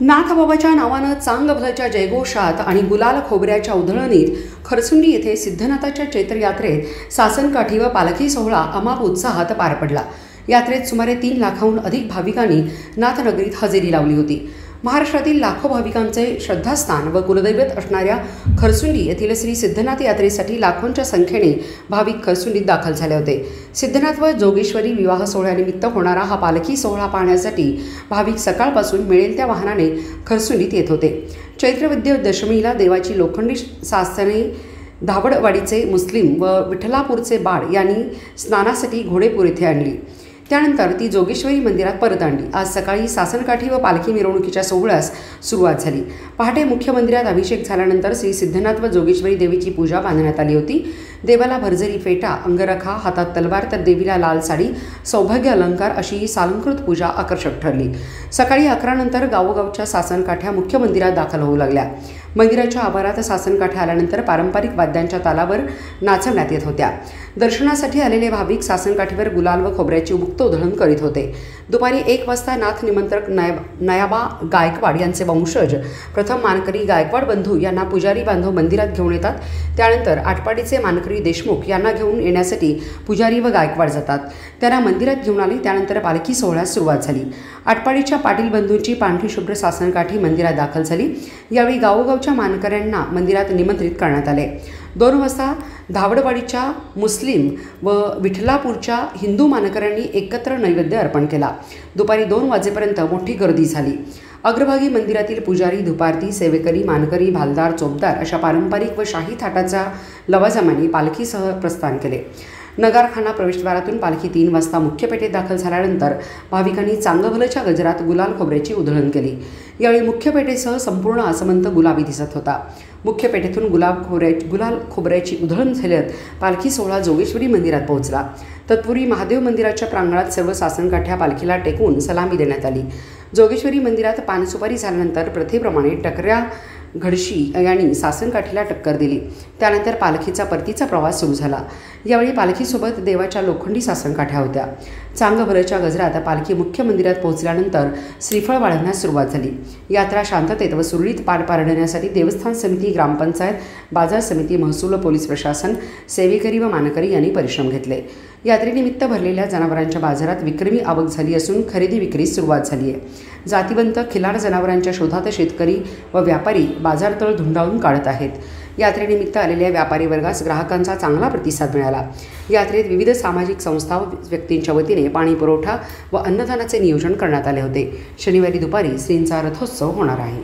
नाथबाबाच्या नावानं चांगभलच्या जयघोषात आणि गुलाल खोबऱ्याच्या उधळणीत खरसुंडी येथे सिद्धनाथाच्या चैत्रयात्रेत सासनकाठी व पालखी सोहळा अमाप उत्साहात पार पडला। यात्रेत सुमारे 3 लाखाहून अधिक भाविकांनी नाथनगरीत हजेरी लावली होती। महाराष्ट्रातील लाखो भाविकांचे श्रद्धास्थान व कुलदैवत असणाऱ्या खरसुंडी येथील श्री सिद्धनाथ यात्रेसाठी लाखोंच्या संख्येने भाविक खरसुंडीत दाखल झाले होते। सिद्धनाथ व जोगेश्वरी विवाह सोहळ्यानिमित्त होणारा हा पालखी सोहळा पाहण्यासाठी भाविक सकाळपासून मिळेल त्या वाहनाने खरसुंडीत येत होते। चैत्रवद्य दशमीला देवाची लोखंडी सासने धावडवाडीचे मुस्लिम व विठ्ठलापूरचे बाळ यांनी स्नानासाठी घोडेपूर येथे आणली। त्यानंतर ती जोगेश्वरी मंदिरात परत आणली। आज सकाळी सासनकाठी व पालखी मिरवणुकीच्या सोहळ्यास सुरुवात झाली। पहाटे मुख्य मंदिरात अभिषेक झाल्यानंतर श्री सिद्धनाथ व जोगेश्वरी देवीची पूजा बांधण्यात आली होती। देवाला भरजरी फेटा, अंगरखा, हातात तलवार तर देवीला लाल साडी, सौभाग्य अलंकार अशी ही सालंकृत पूजा आकर्षक ठरली। सकाळी 11 नंतर गावोगावच्या सासनकाठ्या मुख्य मंदिरात दाखल होऊ लागल्या। मंदिराच्या आवारात सासनकाठ्या आल्यानंतर पारंपरिक वाद्यांच्या तालावर नाचवण्यात येत होत्या। दर्शनासाठी आलेले भाविक सासनकाठीवर गुलाल व खोबऱ्याची मुक्त उधळण करीत होते। दुपारी 1 वाजता नाथ निमंत्रक नयाबा गायकवाड यांचे वंशज प्रथम मानकरी गायकवाड बंधू यांना पुजारी बांधव मंदिरात घेऊन येतात। त्यानंतर आटपाडीचे मानकरी देशमुख यांना घेऊन येण्यासाठी पुजारी व गायकवाड जातात। त्यांना मंदिरात घेऊन आले। त्यानंतर पालखी सोहळ्यास सुरुवात झाली। आटपाडीच्या पाटील बंधूंची पांढरी शुभ्र सासनकाठी मंदिरात दाखल झाली। यावेळी गावोगावच्या मानकऱ्यांना मंदिरात निमंत्रित करण्यात आले। 2 वाजता धावडवाडीच्या मुस्लिम व विठ्ठलापूरच्या हिंदू मानकऱ्यांनी एकत्र नैवेद्य अर्पण केला। दुपारी 2 वाजेपर्यंत मोठी गर्दी झाली। अग्रभागी मंदिरातील पुजारी, धुपारती, सेवेकरी, मानकरी, भालदार, चोपदार अशा पारंपरिक व शाही थाटाच्या लवाजमाने पालखीसह प्रस्थान केले। नगारखाना प्रवेशद्वारातून पालखी 3 वाजता मुख्य पेठेत दाखल झाल्यानंतर भाविकांनी चांगभलच्या गजरात गुलाल खोबऱ्याची उधळण केली। यावेळी मुख्य पेठेसह संपूर्ण आसमंत गुलाबी दिसत होता। मुख्य पेठेतून गुलाल खोबऱ्याची उधळण झाल्यात पालखी सोहळा जोगेश्वरी मंदिरात पोहोचला। तत्पूर्वी महादेव मंदिराच्या प्रांगणात सर्व सासनकाठ्या पालखीला टेकून सलामी देण्यात आली। जोगेश्वरी मंदिरात पानसुपारी झाल्यानंतर प्रथेप्रमाणे टकऱ्या घडशी यांनी सासनकाठीला टक्कर दिली। त्यानंतर पालखीचा परतीचा प्रवास सुरू झाला। यावेळी पालखीसोबत देवाच्या लोखंडी सासनकाठ्या होत्या। चांगभलच्या गजरात पालखी मुख्य मंदिरात पोहोचल्यानंतर श्रीफळ वाढवण्यास सुरुवात झाली। यात्रा शांततेत व सुरळीत पार पाडण्यासाठी देवस्थान समिती, ग्रामपंचायत, बाजार समिती, महसूल, पोलीस प्रशासन, सेवेकरी व मानकरी यांनी परिश्रम घेतले। यात्रेनिमित्त भरलेल्या जनावरांच्या बाजारात विक्रमी आवक झाली असून खरेदी विक्रीस सुरुवात झाली आहे। जातिवंत खिलार जनावरांच्या शोधात शेतकरी व व्यापारी बाजारतळ धुंडाळून काढत आहेत। यात्रेनिमित्त आलेल्या व्यापारी वर्गास ग्राहकांचा चांगला प्रतिसाद मिळाला। यात्रेत विविध सामाजिक संस्था व व्यक्तींच्या वतीने पाणी पुरवठा व अन्नदानाचे नियोजन करण्यात आले होते। शनिवारी दुपारी श्रींचा रथोत्सव होणार आहे।